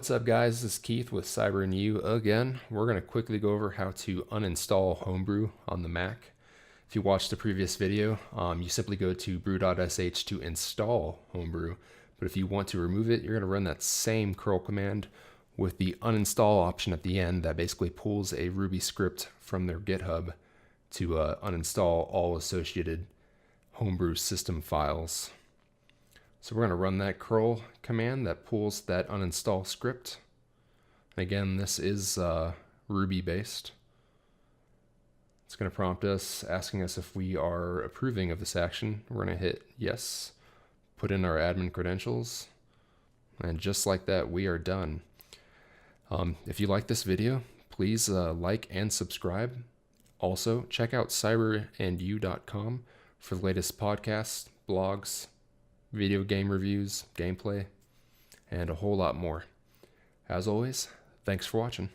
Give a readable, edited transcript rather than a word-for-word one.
What's up guys, this is Keith with Cyber and You again. We're going to quickly go over how to uninstall Homebrew on the Mac. If you watched the previous video, you simply go to brew.sh to install Homebrew. But if you want to remove it, you're going to run that same curl command with the uninstall option at the end that basically pulls a Ruby script from their GitHub to uninstall all associated Homebrew system files. So we're going to run that curl command that pulls that uninstall script. And again, this is Ruby based. It's going to prompt us, asking us if we are approving of this action. We're going to hit yes, put in our admin credentials, and just like that, we are done. If you like this video, please like and subscribe. Also, check out cyberandyou.com for the latest podcasts, blogs, video game reviews, gameplay, and a whole lot more. As always, thanks for watching.